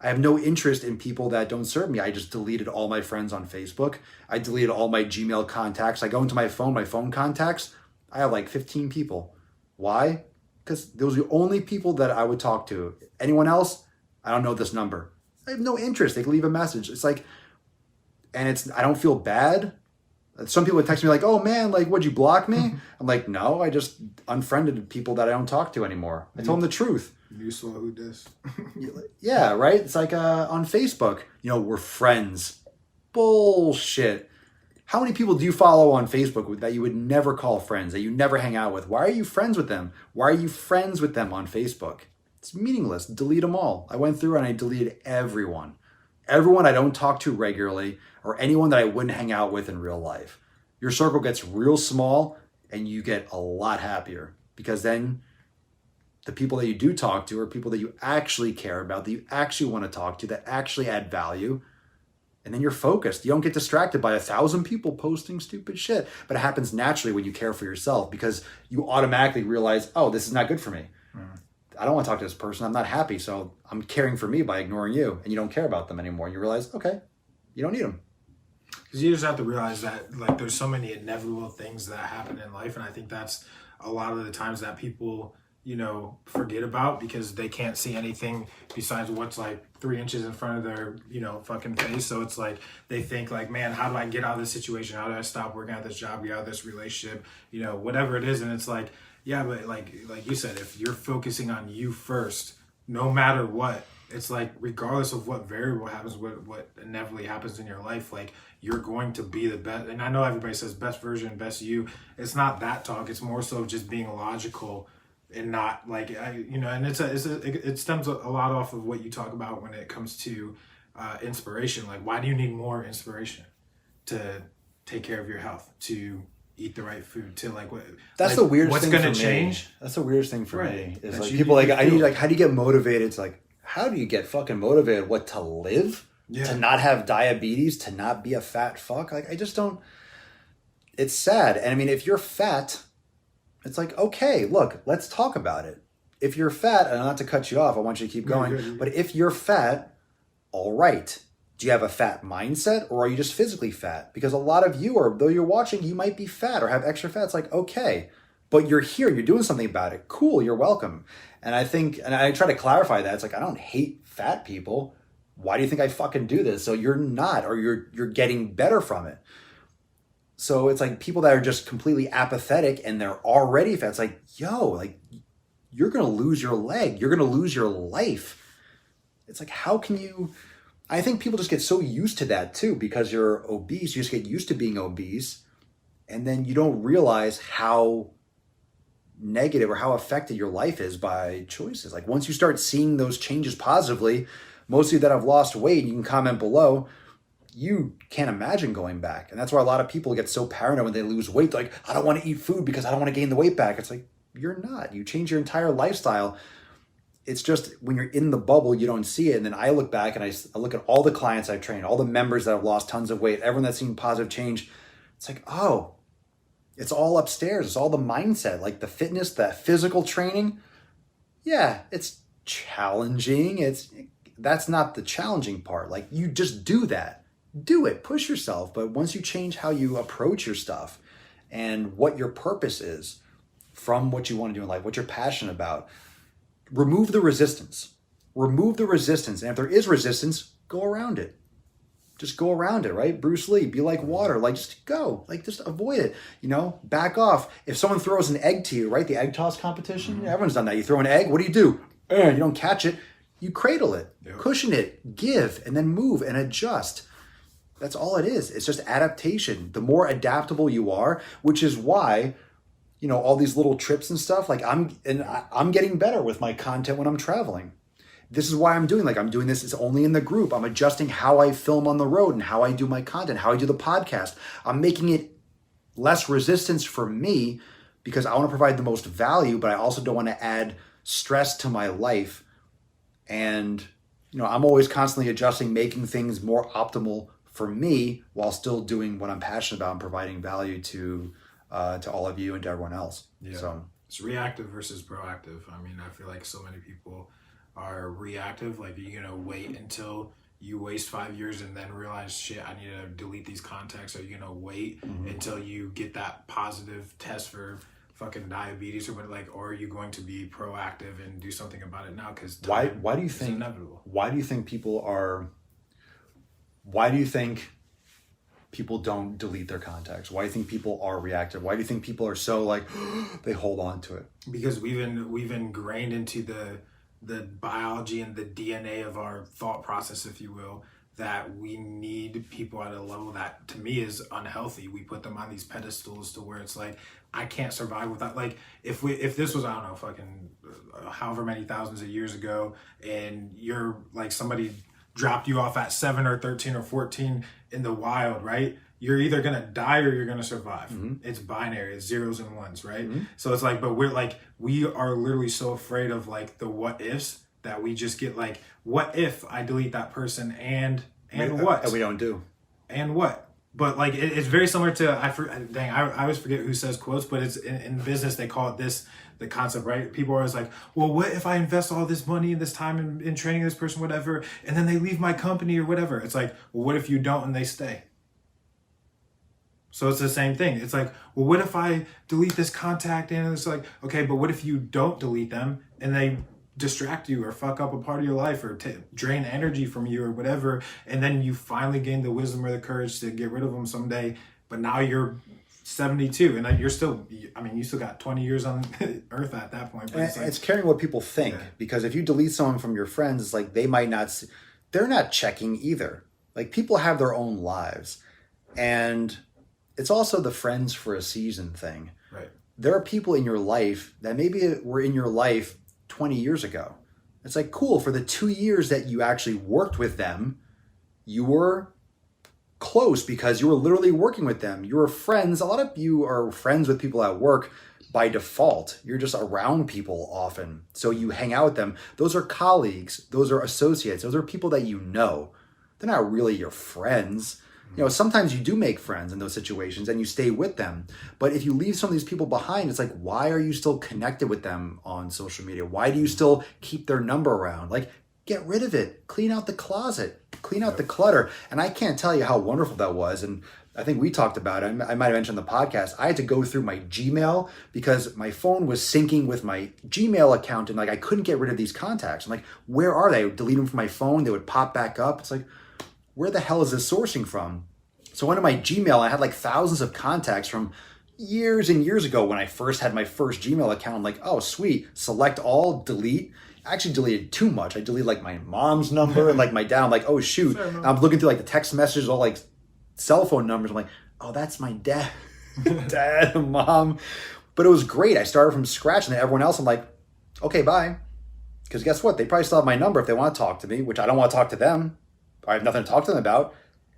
[SPEAKER 1] I have no interest in people that don't serve me. I just deleted all my friends on Facebook. I deleted all my Gmail contacts. I go into my phone contacts. I have like 15 people. Why? Because those are the only people that I would talk to. Anyone else? I don't know this number. I have no interest. They can leave a message. It's like, I don't feel bad. Some people would text me like, oh man, like, would you block me? I'm like, no, I just unfriended people that I don't talk to anymore. I told them the truth.
[SPEAKER 3] You saw who this?
[SPEAKER 1] Yeah, right? It's like on Facebook, we're friends. Bullshit. How many people do you follow on Facebook that you would never call friends, that you never hang out with? Why are you friends with them? Why are you friends with them on Facebook? It's meaningless. Delete them all. I went through and I deleted everyone. everyone I don't talk to regularly or anyone that I wouldn't hang out with in real life. Your circle gets real small and you get a lot happier because then the people that you do talk to are people that you actually care about, that you actually want to talk to, that actually add value. And then you're focused. You don't get distracted by 1,000 people posting stupid shit. But it happens naturally when you care for yourself because you automatically realize, oh, this is not good for me. I don't want to talk to this person. I'm not happy. So I'm caring for me by ignoring you. And you don't care about them anymore. And you realize, okay, you don't need them.
[SPEAKER 3] Because you just have to realize that like there's so many inevitable things that happen in life. And I think that's a lot of the times that people, you know, forget about because they can't see anything besides what's like 3 inches in front of their, you know, fucking face. So it's like they think like, man, how do I get out of this situation? How do I stop working at this job, get out of this relationship, you know, whatever it is. And it's like, yeah, but like you said, if you're focusing on you first, no matter what, it's like regardless of what variable happens, what inevitably happens in your life, like you're going to be the best. And I know everybody says best version, best you. It's not that talk. It's more so just being logical and not like, you know, and it stems a lot off of what you talk about when it comes to inspiration. Like, why do you need more inspiration to take care of your health, to eat the right food, to like what?
[SPEAKER 1] That's
[SPEAKER 3] like,
[SPEAKER 1] the weirdest
[SPEAKER 3] what's
[SPEAKER 1] thing
[SPEAKER 3] gonna
[SPEAKER 1] for
[SPEAKER 3] change.
[SPEAKER 1] me. That's the weirdest thing for
[SPEAKER 3] Right.
[SPEAKER 1] me. Is
[SPEAKER 3] That
[SPEAKER 1] like
[SPEAKER 3] you-
[SPEAKER 1] people like,
[SPEAKER 3] you
[SPEAKER 1] I need
[SPEAKER 3] feel.
[SPEAKER 1] like, how do you get motivated? It's like, how do you get fucking motivated? What, to live?
[SPEAKER 3] Yeah.
[SPEAKER 1] To not have diabetes? To not be a fat fuck? Like, I just don't. It's sad. And I mean, if you're fat, it's like, okay, look, let's talk about it. If you're fat, and not to cut you off, I want you to keep going.
[SPEAKER 3] Good.
[SPEAKER 1] But if you're fat, all right. Do you have a fat mindset or are you just physically fat? Because a lot of you are, though you're watching, you might be fat or have extra fat. It's like, okay, but you're here, you're doing something about it. Cool, you're welcome. And I think, and I try to clarify that. It's like, I don't hate fat people. Why do you think I fucking do this? So you're not, or you're getting better from it. So it's like people that are just completely apathetic and they're already fat. It's like, yo, like you're going to lose your leg. You're going to lose your life. It's like, how can you... I think people just get so used to that too because you're obese. You just get used to being obese and then you don't realize how negative or how affected your life is by choices. Like once you start seeing those changes positively, most of you that have lost weight, you can comment below, you can't imagine going back. And that's why a lot of people get so paranoid when they lose weight. Like, I don't want to eat food because I don't want to gain the weight back. It's like, you're not. You change your entire lifestyle. It's just when you're in the bubble, you don't see it. And then I look back and I look at all the clients I've trained, all the members that have lost tons of weight, everyone that's seen positive change. It's like, oh, it's all upstairs. It's all the mindset, like the fitness, the physical training. Yeah, it's challenging. That's not the challenging part. Like you just do that. Do it, push yourself. But once you change how you approach your stuff and what your purpose is from what you want to do in life, what you're passionate about, remove the resistance. Remove the resistance. And if there is resistance, go around it. Just go around it, right? Bruce Lee, be like water. Like, just go. Like, just avoid it. You know, back off. If someone throws an egg to you, right? The egg toss competition, everyone's done that. You throw an egg, what do? You don't catch it. You cradle it, cushion it, give, and then move and adjust. That's all it is. It's just adaptation. The more adaptable you are, which is why, you know, all these little trips and stuff, like I'm getting better with my content when I'm traveling. This is why I'm doing this. It's only in the group. I'm adjusting how I film on the road and how I do my content, how I do the podcast. I'm making it less resistance for me because I want to provide the most value, but I also don't want to add stress to my life. And, you know, I'm always constantly adjusting, making things more optimal for me while still doing what I'm passionate about and providing value to all of you and to everyone else.
[SPEAKER 3] Yeah.
[SPEAKER 1] So
[SPEAKER 3] it's reactive versus proactive. I mean, I feel like so many people are reactive. Like, you know, wait until you waste 5 years and then realize, shit, I need to delete these contacts. Or, you know, wait until you get that positive test for fucking diabetes or what, like, or are you going to be proactive and do something about it now? Because
[SPEAKER 1] why do you think
[SPEAKER 3] inevitable.
[SPEAKER 1] Why do you think people don't delete their contacts? Why do you think people are reactive? Why do you think people are so like they hold on to it?
[SPEAKER 3] Because we've ingrained into the biology and the DNA of our thought process, if you will, that we need people at a level that to me is unhealthy. We put them on these pedestals to where it's like, I can't survive without, like, if this was, I don't know, fucking however many thousands of years ago, and you're like somebody dropped you off at 7 or 13 or 14 in the wild, right? You're either going to die or you're going to survive. It's binary. It's zeros and ones, right? So it's like, but we are literally so afraid of like the what ifs that we just get like, what if I delete that person and what?
[SPEAKER 1] And we don't do.
[SPEAKER 3] And what? But like, it's very similar to, I always forget who says quotes, but it's in business, they call it the concept, right? People are always like, well, what if I invest all this money and this time in training this person, whatever, and then they leave my company or whatever? It's like, well, what if you don't and they stay? So it's the same thing. It's like, well, what if I delete this contact? And it's like, okay, but what if you don't delete them and they distract you or fuck up a part of your life or drain energy from you or whatever, and then you finally gain the wisdom or the courage to get rid of them someday, but now you're 72 and you're still, I mean, you still got 20 years on earth at that point. But
[SPEAKER 1] it's caring what people think, because if you delete someone from your friends, it's like they might not they're not checking either. Like, people have their own lives, and it's also the friends for a season thing.
[SPEAKER 3] Right.
[SPEAKER 1] There are people in your life that maybe were in your life 20 years ago. It's like, cool, for the 2 years that you actually worked with them, you were close because you were literally working with them. You were friends. A lot of you are friends with people at work by default. You're just around people often, so you hang out with them. Those are colleagues. Those are associates. Those are people that you know. They're not really your friends. You know, sometimes you do make friends in those situations and you stay with them. But if you leave some of these people behind, it's like, why are you still connected with them on social media? Why do you still keep their number around? Like, get rid of it. Clean out the closet. Clean out the clutter. And I can't tell you how wonderful that was. And I think we talked about it. I might have mentioned on the podcast. I had to go through my Gmail because my phone was syncing with my Gmail account, and like, I couldn't get rid of these contacts. I'm like, where are they? I would delete them from my phone. They would pop back up. It's like, where the hell is this sourcing from? So into my Gmail, I had like thousands of contacts from years and years ago when I first had my first Gmail account. I'm like, oh, sweet. Select all, delete. I actually deleted too much. I deleted like my mom's number and like my dad. I'm like, oh, shoot. I'm looking through like the text messages, all like cell phone numbers. I'm like, oh, that's my dad, dad, mom. But it was great. I started from scratch, and then everyone else, I'm like, okay, bye. Because guess what? They probably still have my number if they want to talk to me, which I don't want to talk to them. I have nothing to talk to them about.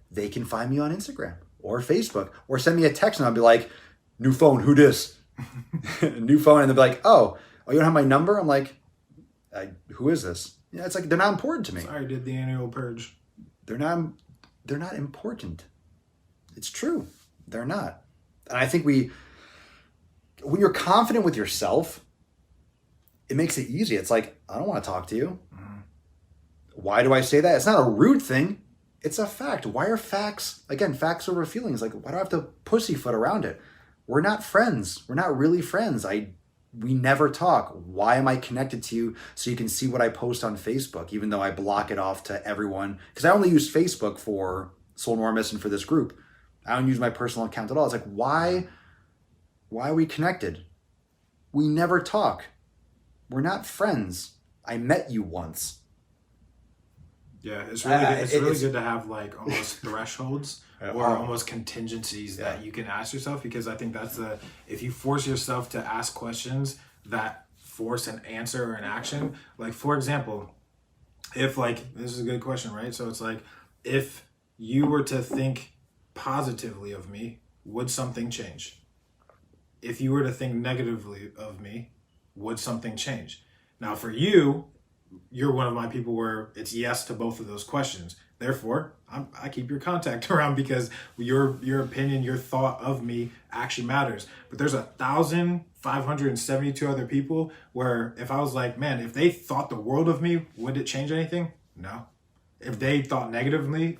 [SPEAKER 1] They can find me on Instagram or Facebook or send me a text, and I'll be like, new phone, who dis? New phone. And they'll be like, oh, you don't have my number? I'm like, who is this? Yeah, it's like, they're not important to me.
[SPEAKER 3] Sorry, did the annual purge.
[SPEAKER 1] They're not important. It's true. They're not. And I think when you're confident with yourself, it makes it easy. It's like, I don't want to talk to you. Why do I say that? It's not a rude thing. It's a fact. Why are facts, again, facts over feelings? Like, why do I have to pussyfoot around it? We're not friends. We're not really friends. We never talk. Why am I connected to you so you can see what I post on Facebook, even though I block it off to everyone? Because I only use Facebook for Swolenormous and for this group. I don't use my personal account at all. It's like, why are we connected? We never talk. We're not friends. I met you once.
[SPEAKER 3] Yeah, it's really good. It's really good to have like almost thresholds or almost contingencies that you can ask yourself, because I think that's if you force yourself to ask questions that force an answer or an action. Like, for example, if like, this is a good question, right? So it's like, if you were to think positively of me, would something change? If you were to think negatively of me, would something change? Now for you, you're one of my people where it's yes to both of those questions. Therefore, I keep your contact around because your opinion, your thought of me actually matters. But there's 1,572 other people where if I was like, man, if they thought the world of me, would it change anything? No. If they thought negatively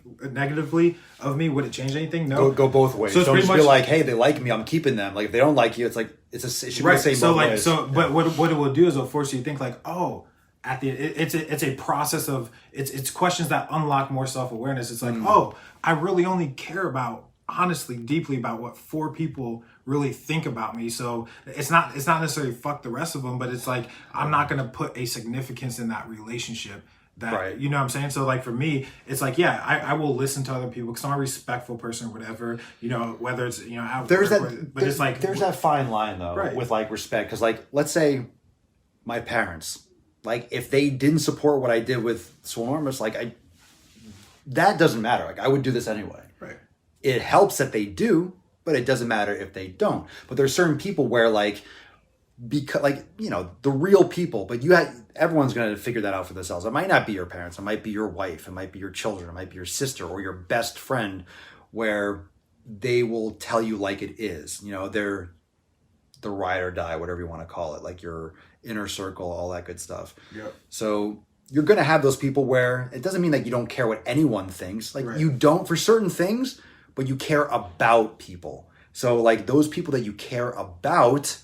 [SPEAKER 3] of me, would it change anything? No.
[SPEAKER 1] Go both ways. So don't just be like, hey, they like me, I'm keeping them. Like, if they don't like you, it's like, it should be the same both ways.
[SPEAKER 3] But what it will do is it'll force you to think like, oh, it's a process of it's questions that unlock more self-awareness. It's like, oh, I really only care about, honestly, deeply about what 4 people really think about me. So it's not necessarily fuck the rest of them, but it's like, I'm not going to put a significance in that relationship. That, right. You know what I'm saying? So like for me, it's like, yeah, I will listen to other people because I'm a respectful person or whatever, you know, whether it's, you know, out
[SPEAKER 1] there's
[SPEAKER 3] work,
[SPEAKER 1] that,
[SPEAKER 3] but it's like,
[SPEAKER 1] there's that fine line though, right, with like respect. Cause like, let's say my parents, like if they didn't support what I did with Swolenormous, like that doesn't matter. Like, I would do this anyway.
[SPEAKER 3] Right.
[SPEAKER 1] It helps that they do, but it doesn't matter if they don't. But there's certain people where like, because like, you know, the real people, but everyone's going to figure that out for themselves. It might not be your parents. It might be your wife. It might be your children. It might be your sister or your best friend, where they will tell you like it is. You know, they're the ride or die, whatever you want to call it, like your inner circle, all that good stuff.
[SPEAKER 3] Yep.
[SPEAKER 1] So you're going to have those people where it doesn't mean that you don't care what anyone thinks. Like
[SPEAKER 3] Right.
[SPEAKER 1] you don't for certain things, but you care about people. So like those people that you care about,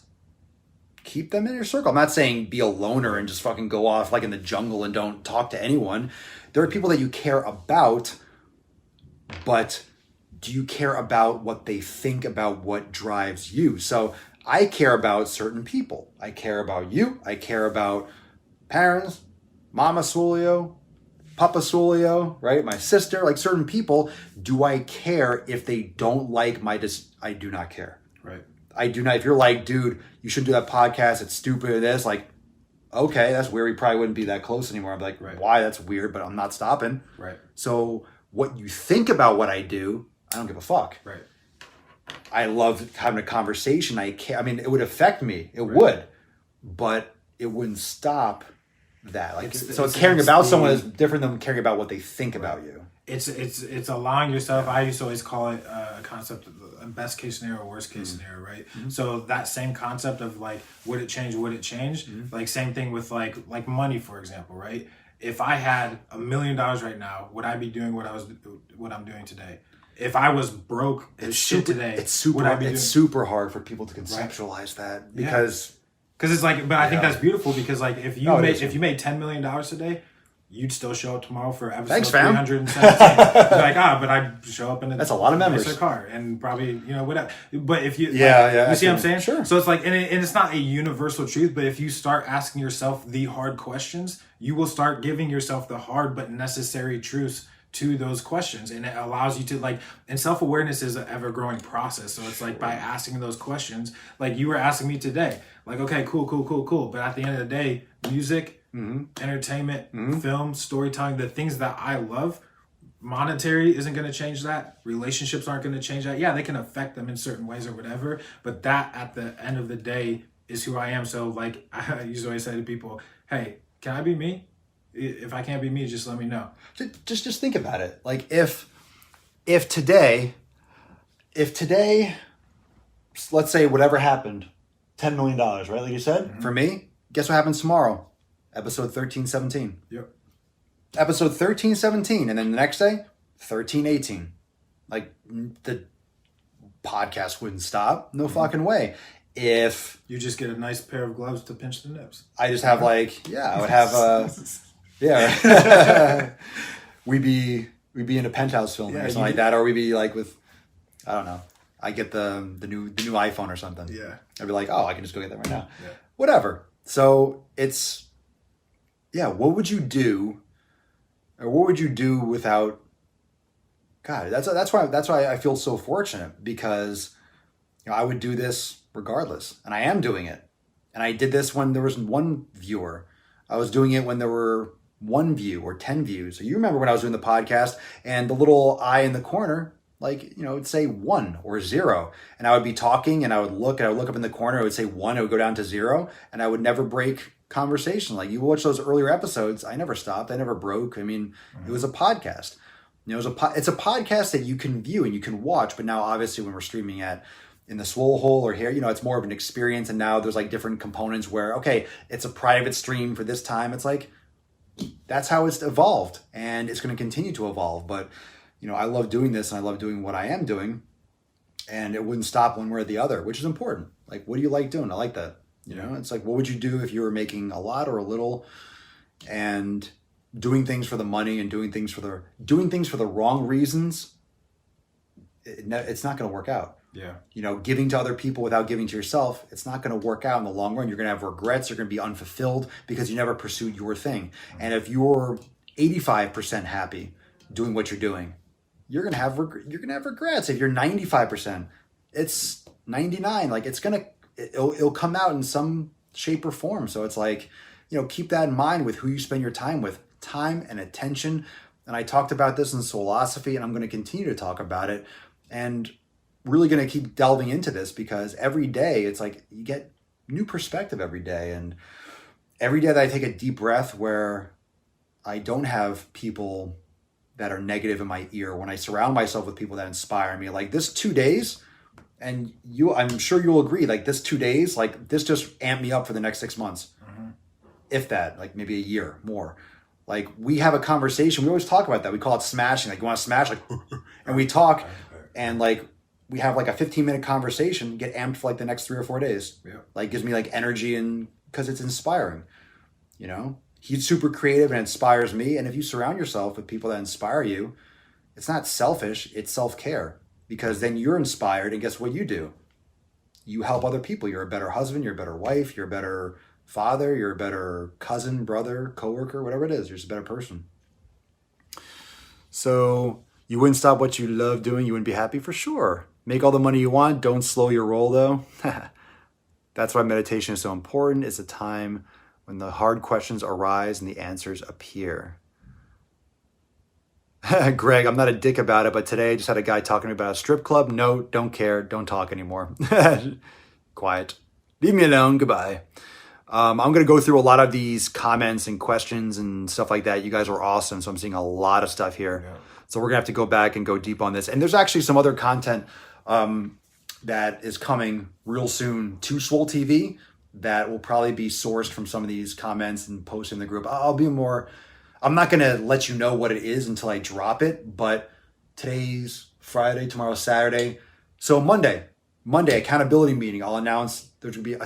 [SPEAKER 1] keep them in your circle. I'm not saying be a loner and just fucking go off like in the jungle and don't talk to anyone. There are people that you care about, but do you care about what they think about what drives you? So I care about certain people. I care about you. I care about parents, Mama Swolio, Papa Swolio, right? My sister, like certain people. Do I care if they don't like I do not care.
[SPEAKER 3] Right.
[SPEAKER 1] I do not. If you're like, dude, you shouldn't do that podcast. It's stupid. Or this, like, okay, that's weird. We probably wouldn't be that close anymore. I'm like,
[SPEAKER 3] Right.
[SPEAKER 1] Why? That's weird, but I'm not stopping.
[SPEAKER 3] Right.
[SPEAKER 1] So what you think about what I do, I don't give a fuck.
[SPEAKER 3] Right.
[SPEAKER 1] I love having a conversation. I care. I mean, it would affect me. It would, but it wouldn't stop that. Like, caring about someone is different than caring about what they think about you.
[SPEAKER 3] It's allowing yourself. I used to always call it a concept of a best case scenario, worst case scenario, right? Mm-hmm. So that same concept of like, would it change? Would it change? Mm-hmm. Like same thing with like money, for example, right? If I had $1 million right now, would I be doing what I'm doing today? If I was broke as shit today,
[SPEAKER 1] it's super hard for people to conceptualize that because
[SPEAKER 3] it's like, but I think that's beautiful because like if you made $10 million today, you'd still show up tomorrow for episode 317. You're like, but I show up in
[SPEAKER 1] that's a lot of memories.
[SPEAKER 3] Nicer car and probably whatever. But if you you see what I'm saying?
[SPEAKER 1] Sure.
[SPEAKER 3] So it's like, and it's not a universal truth, but if you start asking yourself the hard questions, you will start giving yourself the hard but necessary truths to those questions, and it allows you to like, and self-awareness is an ever-growing process. So it's like by asking those questions, like you were asking me today, like, okay, cool, but at the end of the day, music, entertainment, film, storytelling, the things that I love, monetary isn't going to change that. Relationships aren't going to change that. Yeah, they can affect them in certain ways or whatever, but that at the end of the day is who I am. So like I used to always say to people, hey, can I be me? If I can't be me, just let me know.
[SPEAKER 1] Just think about it. Like if today, let's say whatever happened, $10 million, right? Like you said, for me, guess what happens tomorrow? Episode 1317.
[SPEAKER 3] Yep.
[SPEAKER 1] Episode 1317, and then the next day, 1318. Like the podcast wouldn't stop. No fucking way. If
[SPEAKER 3] you just get a nice pair of gloves to pinch the nips,
[SPEAKER 1] I just have I would have we'd be in a penthouse film or something like that, or we'd be like with, I don't know, I get the new iPhone or something.
[SPEAKER 3] Yeah,
[SPEAKER 1] I'd be like, oh, I can just go get that right now.
[SPEAKER 3] Yeah.
[SPEAKER 1] Whatever. So it's what would you do, or what would you do without? God, that's why I feel so fortunate, because I would do this regardless, and I am doing it, and I did this when there was one viewer. I was doing it when there were 1 view or 10 views. So you remember when I was doing the podcast and the little eye in the corner, it'd say 1 or 0. And I would be talking and I would look up in the corner, it would say 1, it would go down to 0, and I would never break conversation. Like you watch those earlier episodes, I never stopped, I never broke. I mean, It was a podcast. It's a podcast that you can view and you can watch, but now obviously when we're streaming in the Swole hole or here, it's more of an experience, and now there's like different components where, okay, it's a private stream for this time. It's like, that's how it's evolved, and it's going to continue to evolve. But, I love doing this, and I love doing what I am doing, and it wouldn't stop one way or the other, which is important. Like, what do you like doing? I like that. It's like, what would you do if you were making a lot or a little, and doing things for the money and doing things for the wrong reasons? It's not going to work out.
[SPEAKER 3] Yeah.
[SPEAKER 1] Giving to other people without giving to yourself, it's not going to work out in the long run. You're going to have regrets. You're going to be unfulfilled because you never pursued your thing. And if you're 85% happy doing what you're doing, you're going to have regrets. If you're 95%, it's 99. Like it'll come out in some shape or form. So it's like, keep that in mind with who you spend your time with. Time and attention And I talked about this in Swolosophy, and I'm going to continue to talk about it. And really going to keep delving into this because every day it's like you get new perspective every day. And every day that I take a deep breath where I don't have people that are negative in my ear, when I surround myself with people that inspire me, like this 2 days, and I'm sure you'll agree, like this 2 days, like this just amped me up for the next 6 months. If that, like maybe a year more. Like we have a conversation. We always talk about that. We call it smashing. Like you want to smash, like, and we talk, and like we have like a 15-minute conversation. Get amped for like the next 3 or 4 days. Yeah. Like gives me like energy, and because it's inspiring. You know, he's super creative and inspires me. And if you surround yourself with people that inspire you, it's not selfish. It's self-care, because then you're inspired, and guess what you do? You help other people. You're a better husband. You're a better wife. You're a better father, you're a better cousin, brother, coworker, whatever it is. You're just a better person. So you wouldn't stop what you love doing. You wouldn't be happy, for sure. Make all the money you want. Don't slow your roll, though. That's why meditation is so important. It's a time when the hard questions arise and the answers appear. Greg, I'm not a dick about it, but today I just had a guy talking about a strip club. No, don't care. Don't talk anymore. Quiet. Leave me alone. Goodbye. I'm going to go through a lot of these comments and questions and stuff like that. You guys are awesome. So I'm seeing a lot of stuff here. Yeah. So we're going to have to go back and go deep on this. And there's actually some other content that is coming real soon to Swole TV that will probably be sourced from some of these comments and posted in the group. I'm not going to let you know what it is until I drop it. But today's Friday, tomorrow's Saturday. So Monday, accountability meeting. I'll announce there's going to be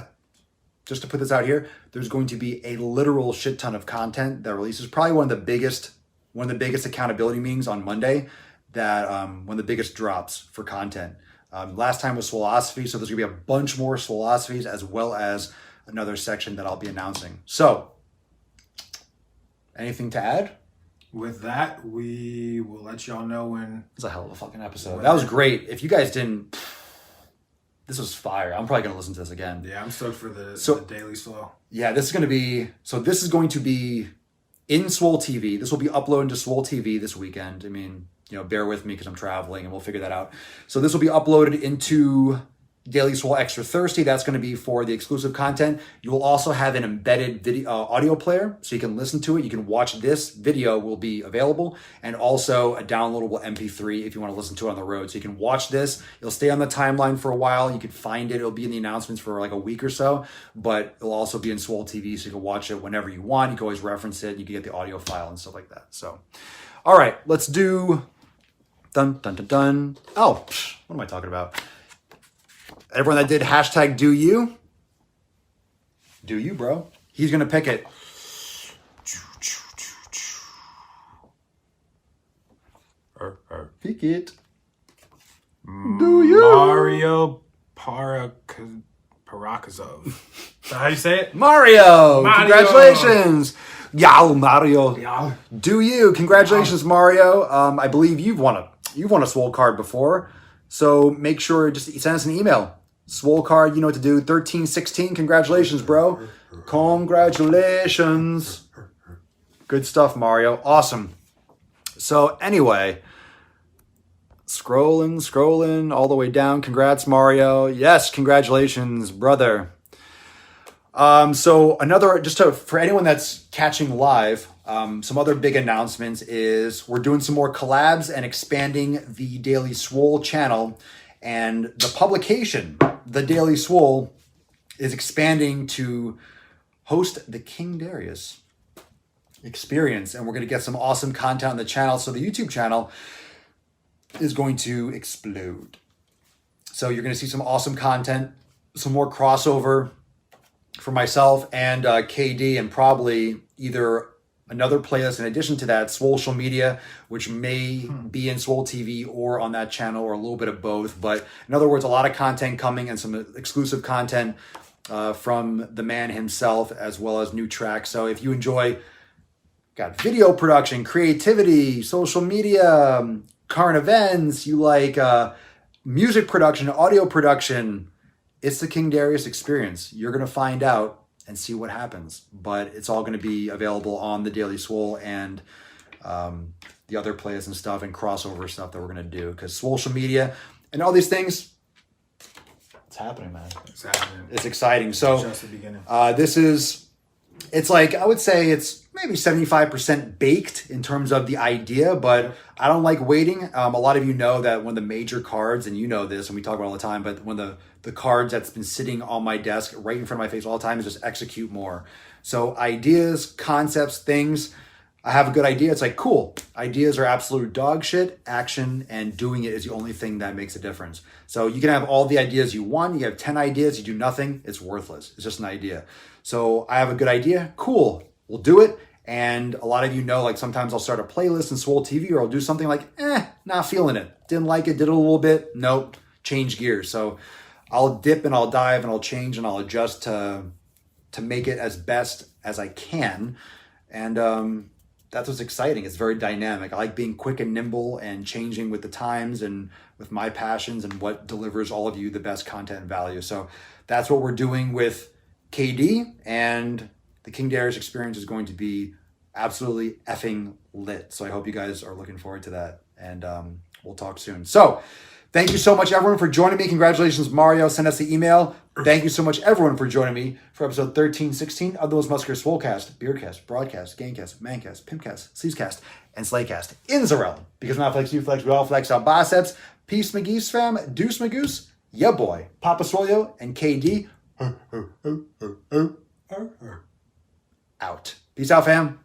[SPEAKER 1] just to put this out here, there's going to be a literal shit ton of content that releases. Probably one of the biggest accountability meetings on Monday. That one of the biggest drops for content. Last time was Swolosophy, so there's gonna be a bunch more Swolosophies as well as another section that I'll be announcing. So, anything to add?
[SPEAKER 3] With that, we will let y'all know when.
[SPEAKER 1] It's a hell of a fucking episode. That was great. If you guys didn't. This was fire. I'm probably going to listen to this again.
[SPEAKER 3] Yeah, I'm stoked for the Daily Swole.
[SPEAKER 1] Yeah, this is going to be in Swole TV. This will be uploaded to Swole TV this weekend. I mean, bear with me because I'm traveling and we'll figure that out. So this will be uploaded into Daily Swole Extra Thirsty. That's going to be for the exclusive content. You will also have an embedded video audio player, so you can listen to it. You can watch this video will be available, and also a downloadable MP3 if you want to listen to it on the road. So you can watch this. It'll stay on the timeline for a while. You can find it. It'll be in the announcements for like a week or so, but it'll also be in Swole TV, so you can watch it whenever you want. You can always reference it. You can get the audio file and stuff like that. So, all right, let's do dun dun dun dun. Oh, what am I talking about? Everyone that did hashtag do you, bro. He's going to pick it. Pick it. Do you?
[SPEAKER 3] Mario Parakazov. Is that how you say it?
[SPEAKER 1] Mario. Congratulations. Yow, Mario.
[SPEAKER 3] Yow.
[SPEAKER 1] Do you? Congratulations, Mario. I believe you've won a Swole card before. So make sure, just send us an email. Swole card, you know what to do. 1316. Congratulations, bro. Congratulations. Good stuff, Mario. Awesome. So anyway, scrolling all the way down. Congrats, Mario. Yes, congratulations, brother. So for anyone that's catching live, some other big announcements is we're doing some more collabs and expanding the Daily Swole channel, and the publication, the Daily Swole, is expanding to host the King Darius experience, and we're going to get some awesome content on the channel. So the YouTube channel is going to explode. So you're going to see some awesome content, some more crossover for myself and KD, and probably either another playlist in addition to that, Swole Media, which may be in Swole TV or on that channel, or a little bit of both. But in other words, a lot of content coming and some exclusive content from the man himself, as well as new tracks. So if you enjoy video production, creativity, social media, current events, you like music production, audio production, it's the King Darius experience. You're going to find out and see what happens. But it's all going to be available on the Daily Swole and the other plays and stuff and crossover stuff that we're going to do. Because social media and all these things, it's happening, man.
[SPEAKER 3] It's happening.
[SPEAKER 1] It's exciting. So
[SPEAKER 3] Just the beginning.
[SPEAKER 1] It's like, I would say it's maybe 75% baked in terms of the idea, but I don't like waiting. A lot of you know that one of the major cards, and you know this, and we talk about it all the time, but one of the cards that's been sitting on my desk right in front of my face all the time is just execute more. So ideas, concepts, things, I have a good idea. It's like, cool. Ideas are absolute dog shit. Action and doing it is the only thing that makes a difference. So you can have all the ideas you want. You have 10 ideas, you do nothing. It's worthless. It's just an idea. So I have a good idea. Cool. We'll do it. And a lot of you know, like sometimes I'll start a playlist in Swole TV, or I'll do something like, not feeling it. Didn't like it, did it a little bit. Nope. Change gears. So I'll dip and I'll dive and I'll change and I'll adjust to make it as best as I can. And that's what's exciting. It's very dynamic. I like being quick and nimble and changing with the times and with my passions and what delivers all of you the best content and value. So that's what we're doing with KD, and the King Darius experience is going to be absolutely effing lit. So I hope you guys are looking forward to that, and we'll talk soon. So thank you so much, everyone, for joining me. Congratulations, Mario. Send us the email. Thank you so much, everyone, for joining me for episode 1316 of the Most Muscular Swolecast, Beardcast, Broadcast, Gamecast, Mancast, Pimpcast, Sleevescast, and Slaycast in Zarel. Because when I flex, you flex, we all flex our biceps. Peace, McGee's fam. Deuce, Magoose. Yeah, boy. Papa Swolio and KD. Out. Peace out, fam.